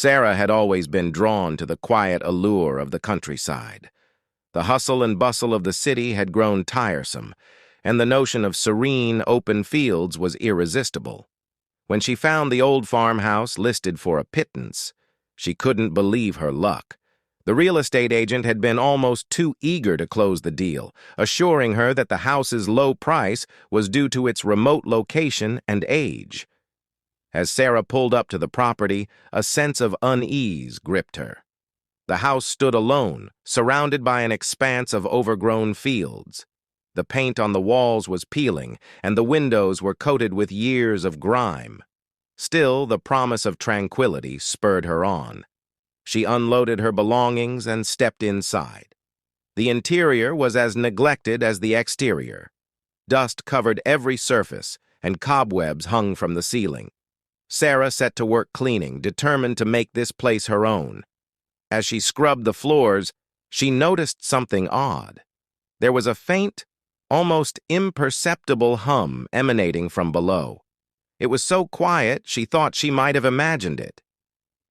Sarah had always been drawn to the quiet allure of the countryside. The hustle and bustle of the city had grown tiresome, and the notion of serene, open fields was irresistible. When she found the old farmhouse listed for a pittance, she couldn't believe her luck. The real estate agent had been almost too eager to close the deal, assuring her that the house's low price was due to its remote location and age. As Sarah pulled up to the property, a sense of unease gripped her. The house stood alone, surrounded by an expanse of overgrown fields. The paint on the walls was peeling, and the windows were coated with years of grime. Still, the promise of tranquility spurred her on. She unloaded her belongings and stepped inside. The interior was as neglected as the exterior. Dust covered every surface, and cobwebs hung from the ceiling. Sarah set to work cleaning, determined to make this place her own. As she scrubbed the floors, she noticed something odd. There was a faint, almost imperceptible hum emanating from below. It was so quiet she thought she might have imagined it.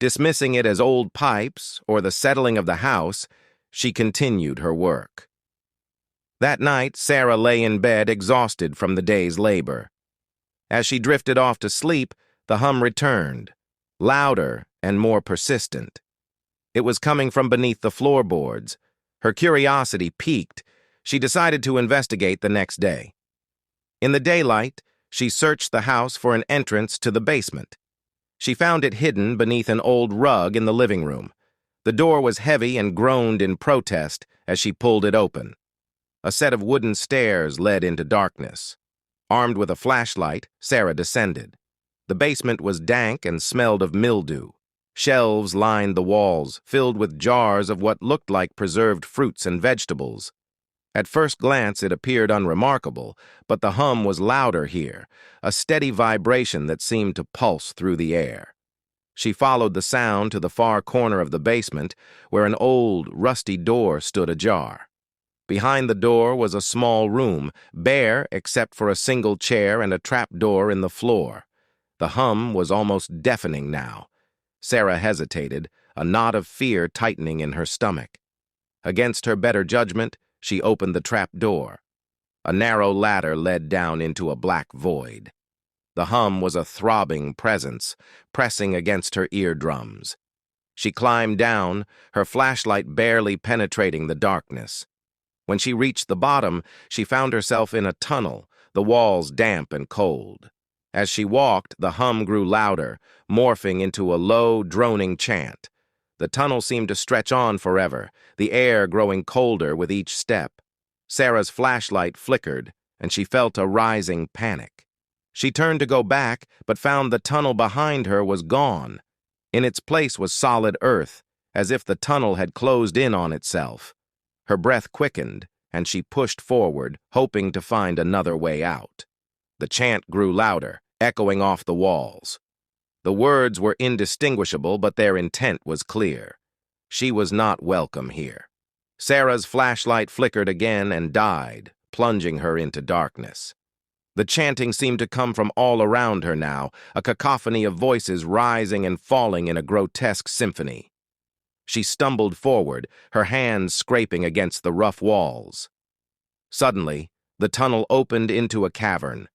Dismissing it as old pipes or the settling of the house, she continued her work. That night, Sarah lay in bed exhausted from the day's labor. As she drifted off to sleep, the hum returned, louder and more persistent. It was coming from beneath the floorboards. Her curiosity piqued. She decided to investigate the next day. In the daylight, she searched the house for an entrance to the basement. She found it hidden beneath an old rug in the living room. The door was heavy and groaned in protest as she pulled it open. A set of wooden stairs led into darkness. Armed with a flashlight, Sarah descended. The basement was dank and smelled of mildew. Shelves lined the walls, filled with jars of what looked like preserved fruits and vegetables. At first glance, it appeared unremarkable, but the hum was louder here, a steady vibration that seemed to pulse through the air. She followed the sound to the far corner of the basement, where an old, rusty door stood ajar. Behind the door was a small room, bare except for a single chair and a trapdoor in the floor. The hum was almost deafening now. Sarah hesitated, a knot of fear tightening in her stomach. Against her better judgment, she opened the trap door. A narrow ladder led down into a black void. The hum was a throbbing presence, pressing against her eardrums. She climbed down, her flashlight barely penetrating the darkness. When she reached the bottom, she found herself in a tunnel, the walls damp and cold. As she walked, the hum grew louder, morphing into a low, droning chant. The tunnel seemed to stretch on forever, the air growing colder with each step. Sarah's flashlight flickered, and she felt a rising panic. She turned to go back, but found the tunnel behind her was gone. In its place was solid earth, as if the tunnel had closed in on itself. Her breath quickened, and she pushed forward, hoping to find another way out. The chant grew louder, echoing off the walls. The words were indistinguishable, but their intent was clear. She was not welcome here. Sarah's flashlight flickered again and died, plunging her into darkness. The chanting seemed to come from all around her now, a cacophony of voices rising and falling in a grotesque symphony. She stumbled forward, her hands scraping against the rough walls. Suddenly, the tunnel opened into a cavern.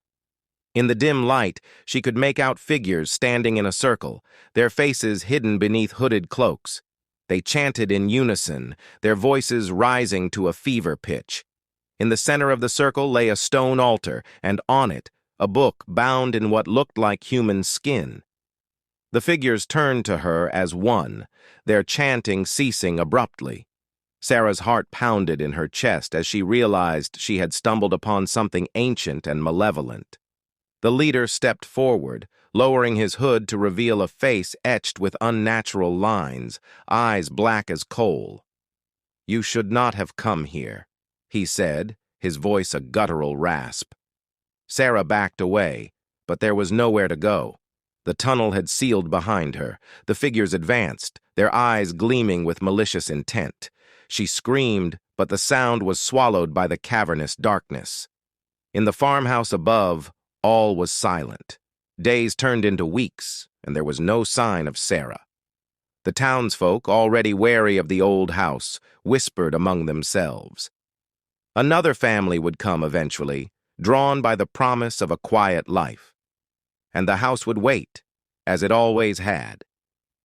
In the dim light, she could make out figures standing in a circle, their faces hidden beneath hooded cloaks. They chanted in unison, their voices rising to a fever pitch. In the center of the circle lay a stone altar, and on it, a book bound in what looked like human skin. The figures turned to her as one, their chanting ceasing abruptly. Sarah's heart pounded in her chest as she realized she had stumbled upon something ancient and malevolent. The leader stepped forward, lowering his hood to reveal a face etched with unnatural lines, eyes black as coal. "You should not have come here," he said, his voice a guttural rasp. Sarah backed away, but there was nowhere to go. The tunnel had sealed behind her. The figures advanced, their eyes gleaming with malicious intent. She screamed, but the sound was swallowed by the cavernous darkness. In the farmhouse above, all was silent. Days turned into weeks, and there was no sign of Sarah. The townsfolk, already wary of the old house, whispered among themselves. Another family would come eventually, drawn by the promise of a quiet life. And the house would wait, as it always had,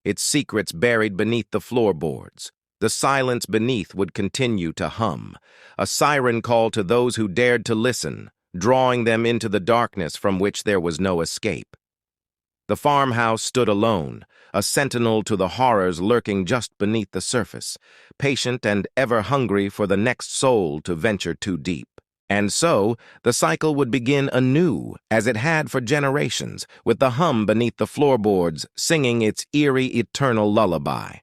its secrets buried beneath the floorboards. The silence beneath would continue to hum, a siren call to those who dared to listen, drawing them into the darkness from which there was no escape. The farmhouse stood alone, a sentinel to the horrors lurking just beneath the surface, patient and ever hungry for the next soul to venture too deep. And so, the cycle would begin anew, as it had for generations, with the hum beneath the floorboards singing its eerie eternal lullaby.